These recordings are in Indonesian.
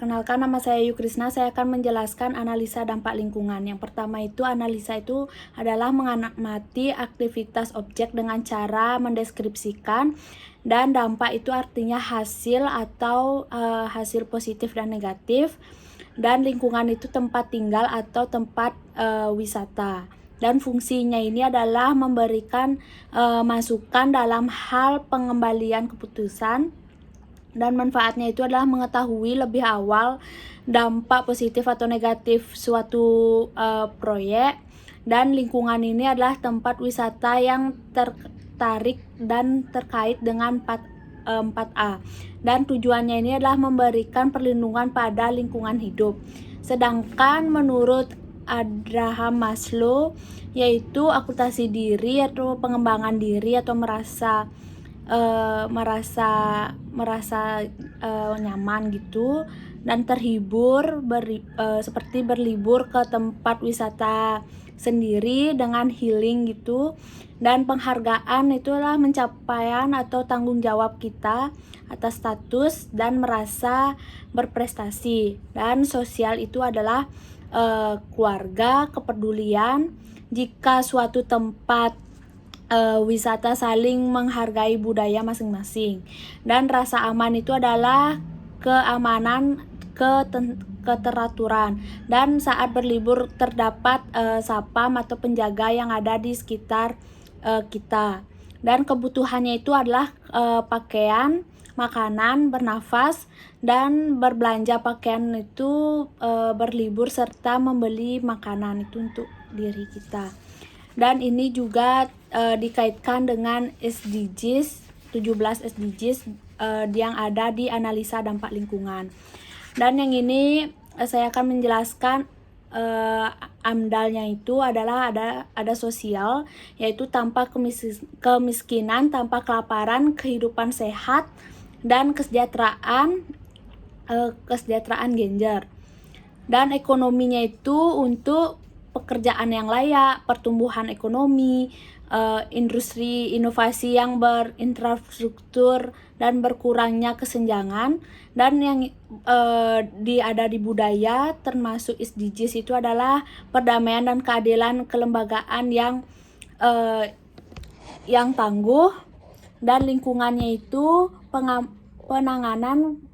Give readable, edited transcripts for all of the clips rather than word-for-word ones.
Perkenalkan, nama saya Yukrisna. Saya akan menjelaskan analisa dampak lingkungan. Yang pertama itu, analisa itu adalah mengamati aktivitas objek dengan cara mendeskripsikan, dan dampak itu artinya hasil atau hasil positif dan negatif, dan lingkungan itu tempat tinggal atau tempat wisata. Dan fungsinya ini adalah memberikan masukan dalam hal pengembalian keputusan, dan manfaatnya itu adalah mengetahui lebih awal dampak positif atau negatif suatu proyek. Dan lingkungan ini adalah tempat wisata yang tertarik dan terkait dengan 4A, dan tujuannya ini adalah memberikan perlindungan pada lingkungan hidup. Sedangkan menurut Abraham Maslow, yaitu akultasi diri atau pengembangan diri atau merasa nyaman gitu dan terhibur seperti berlibur ke tempat wisata sendiri dengan healing gitu. Dan penghargaan itulah pencapaian atau tanggung jawab kita atas status dan merasa berprestasi. Dan sosial itu adalah keluarga, kepedulian. Jika suatu tempat wisata saling menghargai budaya masing-masing. Dan rasa aman itu adalah keamanan, keteraturan, dan saat berlibur terdapat sapam atau penjaga yang ada di sekitar kita. Dan kebutuhannya itu adalah pakaian, makanan, bernafas, dan berbelanja pakaian itu berlibur serta membeli makanan itu untuk diri kita. Dan ini juga dikaitkan dengan SDGs, 17 SDGs yang ada di analisa dampak lingkungan. Dan yang ini saya akan menjelaskan AMDAL-nya itu adalah ada sosial, yaitu tanpa kemiskinan, tanpa kelaparan, kehidupan sehat, dan kesejahteraan gender. Dan ekonominya itu untuk pekerjaan yang layak, pertumbuhan ekonomi, industri inovasi yang berinfrastruktur, dan berkurangnya kesenjangan. Dan yang ada di budaya termasuk SDGs itu adalah perdamaian dan keadilan, kelembagaan yang tangguh, dan lingkungannya itu penanganan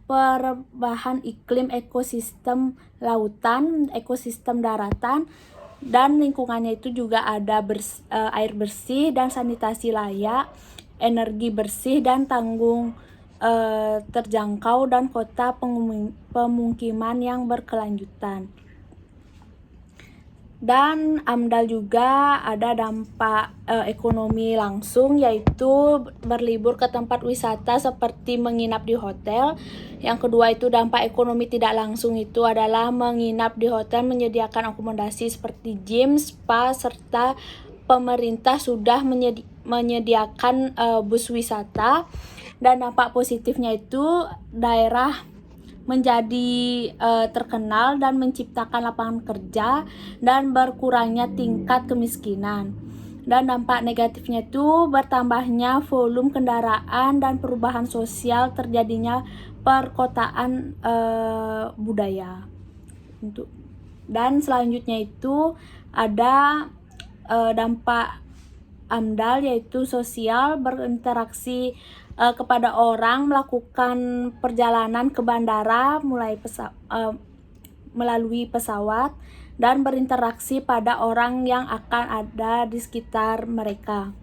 perubahan iklim, ekosistem lautan, ekosistem daratan, dan lingkungannya itu juga ada air bersih dan sanitasi layak, energi bersih dan tanggung terjangkau, dan kota pemukiman yang berkelanjutan. Dan AMDAL juga ada dampak ekonomi langsung, yaitu berlibur ke tempat wisata seperti menginap di hotel. Yang kedua itu dampak ekonomi tidak langsung itu adalah menginap di hotel, menyediakan akomodasi seperti gym, spa, serta pemerintah sudah menyediakan bus wisata. Dan dampak positifnya itu daerah menjadi terkenal dan menciptakan lapangan kerja dan berkurangnya tingkat kemiskinan. Dan dampak negatifnya itu bertambahnya volume kendaraan dan perubahan sosial, terjadinya perkotaan budaya. Dan selanjutnya itu ada dampak AMDAL, yaitu sosial, berinteraksi kepada orang, melakukan perjalanan ke bandara melalui pesawat, dan berinteraksi pada orang yang akan ada di sekitar mereka.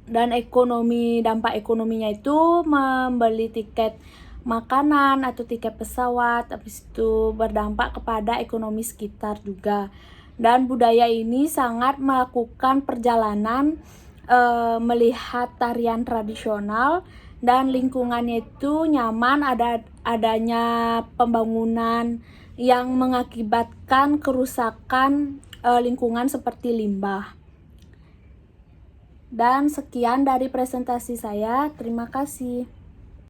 Dan dampak ekonominya itu membeli tiket makanan atau tiket pesawat, habis itu berdampak kepada ekonomi sekitar juga. Dan budaya ini sangat melakukan perjalanan melihat tarian tradisional, dan lingkungannya itu nyaman, adanya pembangunan yang mengakibatkan kerusakan lingkungan seperti limbah. Dan sekian dari presentasi saya, terima kasih.